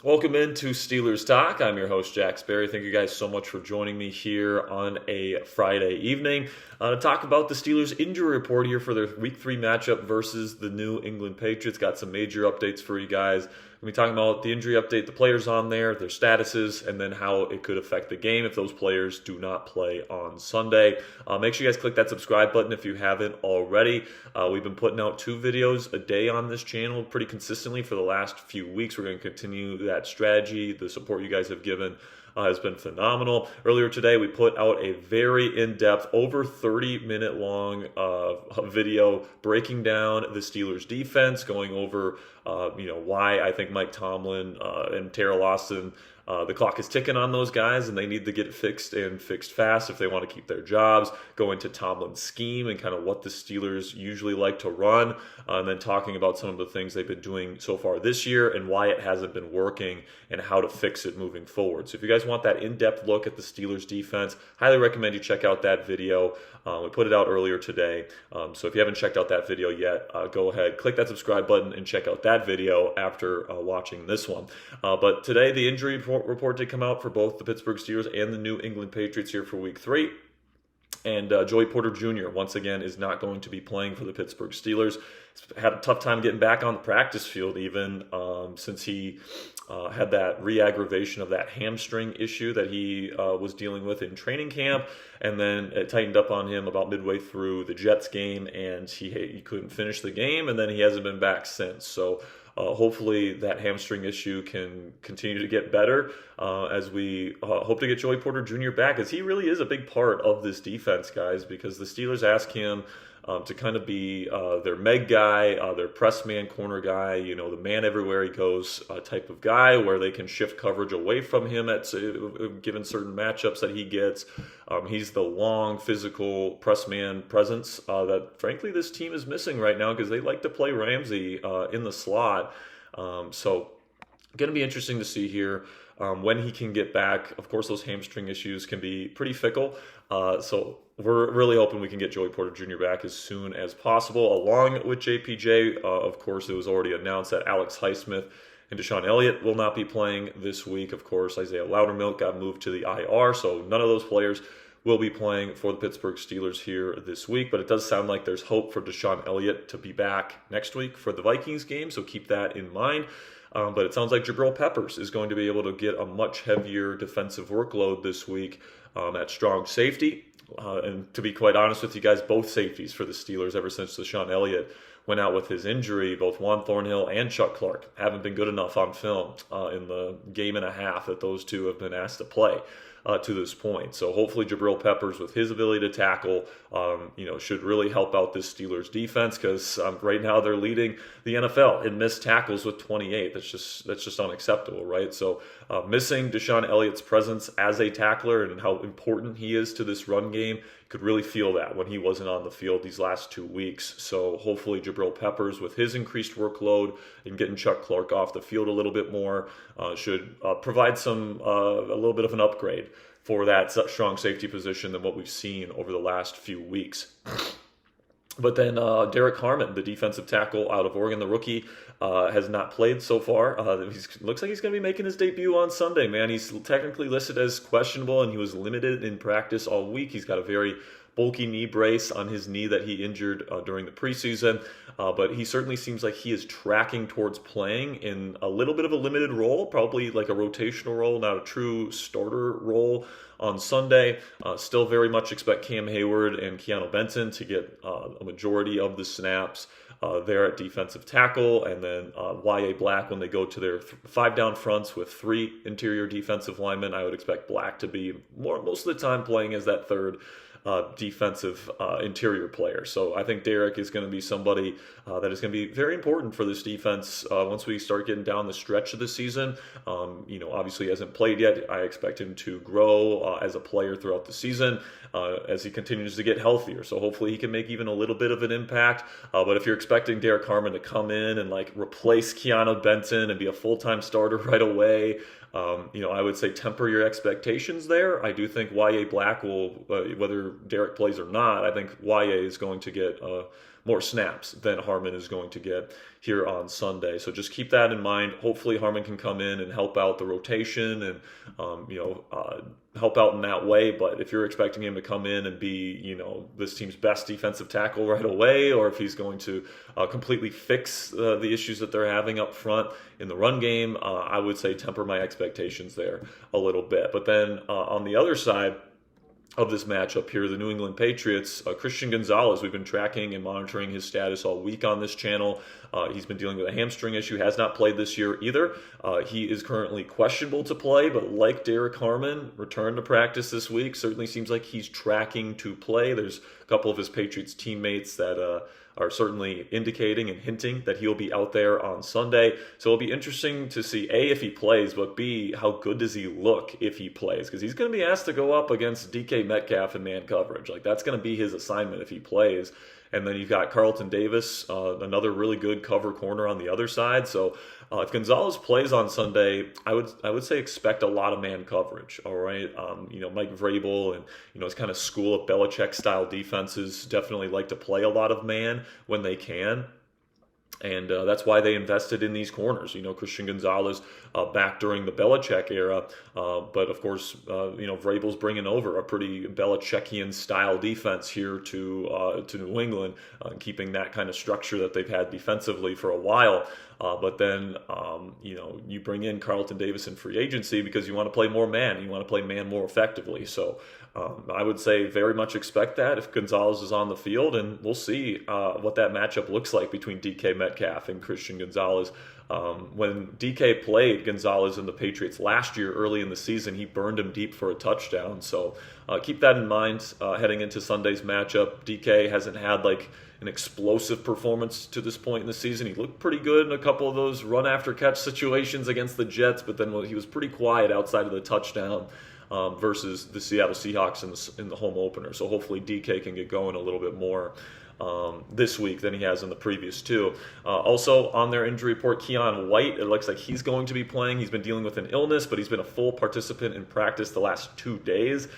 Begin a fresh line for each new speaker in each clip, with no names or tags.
Welcome into Steelers Talk. I'm your host, Jack Sperry. Thank you guys so much for joining me here on a Friday evening to talk about the Steelers injury report here for their Week 3 matchup versus the New England Patriots. Got some major updates for you guys. We'll be talking about the injury update, the players on there, their statuses, and then how it could affect the game if those players do not play on Sunday. Make sure you guys click that subscribe button if you haven't already. We've been putting out 2 videos a day on this channel pretty consistently for the last few weeks. We're going to continue that strategy. The support you guys have given has been phenomenal. Earlier today, we put out a very in-depth, over 30-minute long video breaking down the Steelers defense, going over why I think Mike Tomlin and Terrell Austin, the clock is ticking on those guys, and they need to get it fixed and fixed fast if they want to keep their jobs. Go into Tomlin's scheme and kind of what the Steelers usually like to run, and then talking about some of the things they've been doing so far this year and why it hasn't been working and how to fix it moving forward. So if you guys want that in-depth look at the Steelers defense, highly recommend you check out that video. We put it out earlier today. So if you haven't checked out that video yet, go ahead, click that subscribe button and check out that video after watching this one. But today, the injury report did come out for both the Pittsburgh Steelers and the New England Patriots here for Week 3. And Joey Porter Jr., once again, is not going to be playing for the Pittsburgh Steelers. He's had a tough time getting back on the practice field even since he had that re-aggravation of that hamstring issue that he was dealing with in training camp. And then it tightened up on him about midway through the Jets game, and he couldn't finish the game, and then he hasn't been back since. So hopefully that hamstring issue can continue to get better as we hope to get Joey Porter Jr. back, as he really is a big part of this defense, guys, because the Steelers ask him to kind of be their Meg guy, their press man corner guy, the man everywhere he goes type of guy, where they can shift coverage away from him at given certain matchups that he gets. He's the long, physical press man presence that, frankly, this team is missing right now because they like to play Ramsey in the slot. So going to be interesting to see here when he can get back. Of course, those hamstring issues can be pretty fickle. So we're really hoping we can get Joey Porter Jr. back as soon as possible, along with JPJ. Of course, it was already announced that Alex Highsmith and Deshaun Elliott will not be playing this week. Of course, Isaiah Loudermilk got moved to the IR, so none of those players will be playing for the Pittsburgh Steelers here this week. But it does sound like there's hope for Deshaun Elliott to be back next week for the Vikings game, so keep that in mind. But it sounds like Jabril Peppers is going to be able to get a much heavier defensive workload this week at strong safety. And to be quite honest with you guys, both safeties for the Steelers ever since Deshaun Elliott went out with his injury, both Juan Thornhill and Chuck Clark, haven't been good enough on film in the game and a half that those two have been asked to play to this point. So hopefully Jabril Peppers, with his ability to tackle, should really help out this Steelers defense, because right now they're leading the NFL in missed tackles with 28. That's just unacceptable, right? So missing Deshaun Elliott's presence as a tackler and how important he is to this run game, could really feel that when he wasn't on the field these last 2 weeks. So hopefully Jabril Peppers, with his increased workload and getting Chuck Clark off the field a little bit more, should provide a little bit of an upgrade for that strong safety position than what we've seen over the last few weeks. But then Derrick Harmon, the defensive tackle out of Oregon, the rookie, has not played so far. Looks like he's going to be making his debut on Sunday, man. He's technically listed as questionable, and he was limited in practice all week. He's got a very bulky knee brace on his knee that he injured during the preseason. But he certainly seems like he is tracking towards playing in a little bit of a limited role, probably like a rotational role, not a true starter role on Sunday. Still very much expect Cam Hayward and Keanu Benton to get a majority of the snaps there at defensive tackle, and then Y.A. Black, when they go to their 5-down fronts with 3 interior defensive linemen, I would expect Black to be most of the time playing as that third defensive interior player. So I think Derrick is going to be somebody that is going to be very important for this defense once we start getting down the stretch of the season. Obviously he hasn't played yet. I expect him to grow as a player throughout the season as he continues to get healthier. So hopefully he can make even a little bit of an impact. But if you're expecting Derrick Harmon to come in and replace Keanu Benton and be a full-time starter right away, I would say temper your expectations there. I do think Y.A. Black will, whether whether Derrick plays or not, I think YA is going to get more snaps than Harmon is going to get here on Sunday. So just keep that in mind. Hopefully Harmon can come in and help out the rotation and, help out in that way. But if you're expecting him to come in and be, this team's best defensive tackle right away, or if he's going to completely fix the issues that they're having up front in the run game, I would say temper my expectations there a little bit. But then on the other side of this matchup here, the New England Patriots, Christian Gonzalez, we've been tracking and monitoring his status all week on this channel. He's been dealing with a hamstring issue, has not played this year either. He is currently questionable to play, but like Derrick Harmon, returned to practice this week. Certainly seems like he's tracking to play. There's a couple of his Patriots teammates that are certainly indicating and hinting that he'll be out there on Sunday. So it'll be interesting to see, A, if he plays, but B, how good does he look if he plays? Because he's going to be asked to go up against DK Metcalf in man coverage. Like, that's going to be his assignment if he plays. And then you've got Carlton Davis, another really good cover corner on the other side. So if Gonzalez plays on Sunday, I would say expect a lot of man coverage. All right, Mike Vrabel and his kind of school of Belichick style defenses definitely like to play a lot of man when they can. And that's why they invested in these corners. Christian Gonzalez back during the Belichick era. But, of course, Vrabel's bringing over a pretty Belichickian style defense here to New England, keeping that kind of structure that they've had defensively for a while. But then, you bring in Carlton Davis in free agency because you want to play more man. You want to play man more effectively. So I would say very much expect that if Gonzalez is on the field, and we'll see what that matchup looks like between DK Metcalf and Christian Gonzalez. When DK played Gonzalez and the Patriots last year early in the season, he burned him deep for a touchdown. So keep that in mind heading into Sunday's matchup. DK hasn't had an explosive performance to this point in the season. He looked pretty good in a couple of those run after catch situations against the Jets, but then he was pretty quiet outside of the touchdown versus the Seattle Seahawks in the home opener. So hopefully DK can get going a little bit more this week than he has in the previous two. Also on their injury report, Keion White, it looks like he's going to be playing. He's been dealing with an illness, but he's been a full participant in practice the last 2 days.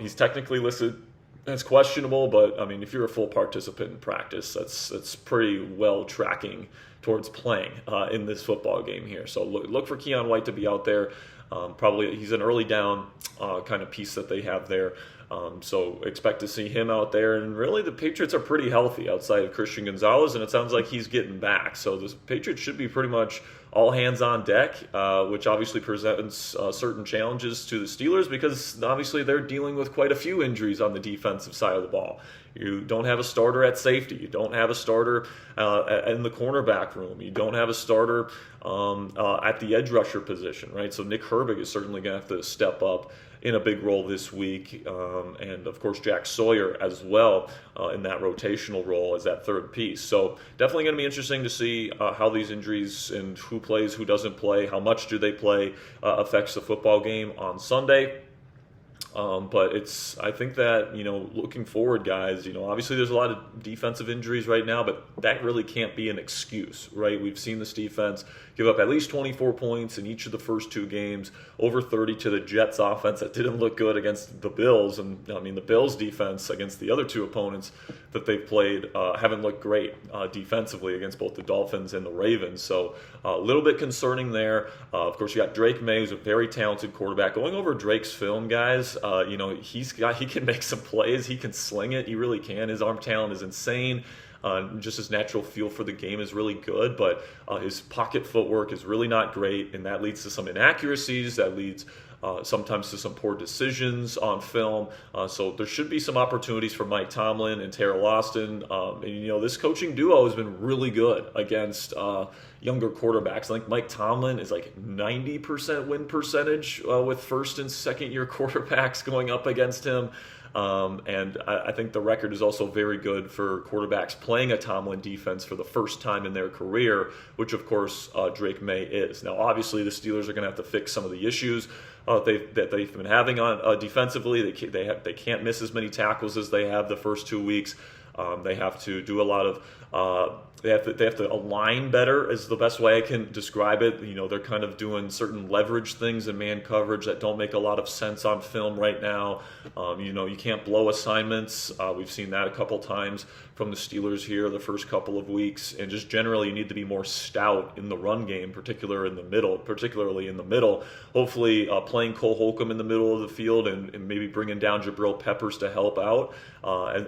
He's technically listed as questionable, but I mean, if you're a full participant in practice, that's pretty well tracking towards playing in this football game here. So look for Keion White to be out there. Probably he's an early down kind of piece that they have there. So expect to see him out there. And really the Patriots are pretty healthy outside of Christian Gonzalez, and it sounds like he's getting back. So the Patriots should be pretty much all hands on deck, which obviously presents certain challenges to the Steelers because obviously they're dealing with quite a few injuries on the defensive side of the ball. You don't have a starter at safety. You don't have a starter in the cornerback room. You don't have a starter at the edge rusher position, right? So Nick Herbig is certainly going to have to step up in a big role this week, and of course Jack Sawyer as well in that rotational role as that third piece. So definitely going to be interesting to see how these injuries and who plays, who doesn't play, how much do they play affects the football game on Sunday. But I think that, looking forward, guys, obviously there's a lot of defensive injuries right now, but that really can't be an excuse, right? We've seen this defense give up at least 24 points in each of the first 2 games, over 30 to the Jets offense that didn't look good against the Bills. And I mean, the Bills defense against the other 2 opponents that they've played haven't looked great defensively against both the Dolphins and the Ravens. So a little bit concerning there. Of course, you got Drake May, who's a very talented quarterback. Going over Drake's film, guys, he can make some plays. He can sling it. He really can. His arm talent is insane. Just his natural feel for the game is really good, but his pocket footwork is really not great, and that leads to some inaccuracies. That leads sometimes to some poor decisions on film. So there should be some opportunities for Mike Tomlin and Terrell Austin. And this coaching duo has been really good against younger quarterbacks. I think Mike Tomlin is like 90% win percentage with first and second year quarterbacks going up against him. And I think the record is also very good for quarterbacks playing a Tomlin defense for the first time in their career, which of course Drake May is. Now, obviously, the Steelers are going to have to fix some of the issues that they've been having on defensively. They can't miss as many tackles as they have the first 2 weeks. They have to do a lot of They have to align better is the best way I can describe it. You know, they're kind of doing certain leverage things in man coverage that don't make a lot of sense on film right now. You know, you can't blow assignments. We've seen that a couple times from the Steelers here the first couple of weeks. And just generally, you need to be more stout in the run game, particularly in the middle. Hopefully, playing Cole Holcomb in the middle of the field and maybe bringing down Jabril Peppers to help out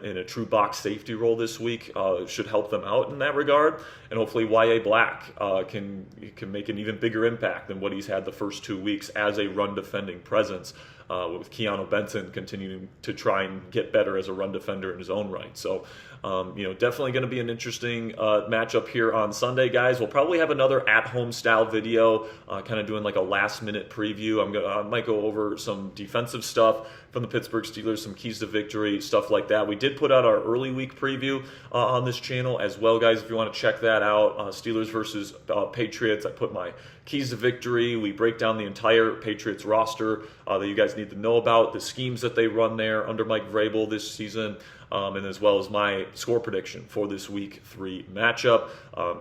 in a true box safety role this week should help them out in that regard. And hopefully Y.A. Black can make an even bigger impact than what he's had the first 2 weeks as a run defending presence, with Keanu Benton continuing to try and get better as a run defender in his own right. So, you know, definitely going to be an interesting matchup here on Sunday, guys. We'll probably have another at-home style video, kind of doing like a last-minute preview. I might go over some defensive stuff from the Pittsburgh Steelers, some keys to victory, stuff like that. We did put out our early week preview on this channel as well, guys, if you want to check that out. Steelers versus Patriots. I put my keys to victory. We break down the entire Patriots roster that you guys need to know about, the schemes that they run there under Mike Vrabel this season, and as well as my score prediction for this Week 3 matchup.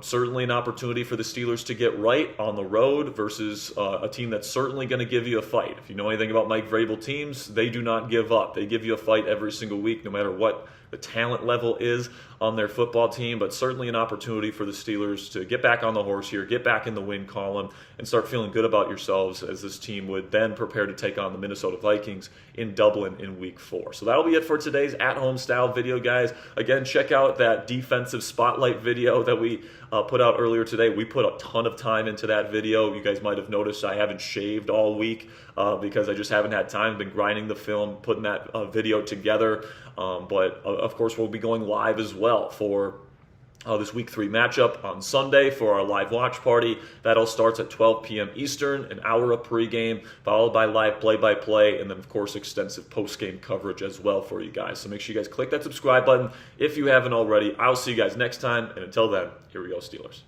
Certainly an opportunity for the Steelers to get right on the road versus a team that's certainly going to give you a fight. If you know anything about Mike Vrabel teams, they do not give up. They give you a fight every single week, no matter what the talent level is on their football team, but certainly an opportunity for the Steelers to get back on the horse here, get back in the win column, and start feeling good about yourselves as this team would then prepare to take on the Minnesota Vikings in Dublin in Week 4. So that'll be it for today's at-home style video, guys. Again, check out that defensive spotlight video that we put out earlier today. We put a ton of time into that video. You guys might have noticed I haven't shaved all week because I just haven't had time. I've been grinding the film, putting that video together. But of course, we'll be going live as well for this Week 3 matchup on Sunday for our live watch party. That all starts at 12 p.m. Eastern, an hour of pregame, followed by live play-by-play, and then, of course, extensive post-game coverage as well for you guys. So make sure you guys click that subscribe button if you haven't already. I'll see you guys next time, and until then, here we go, Steelers.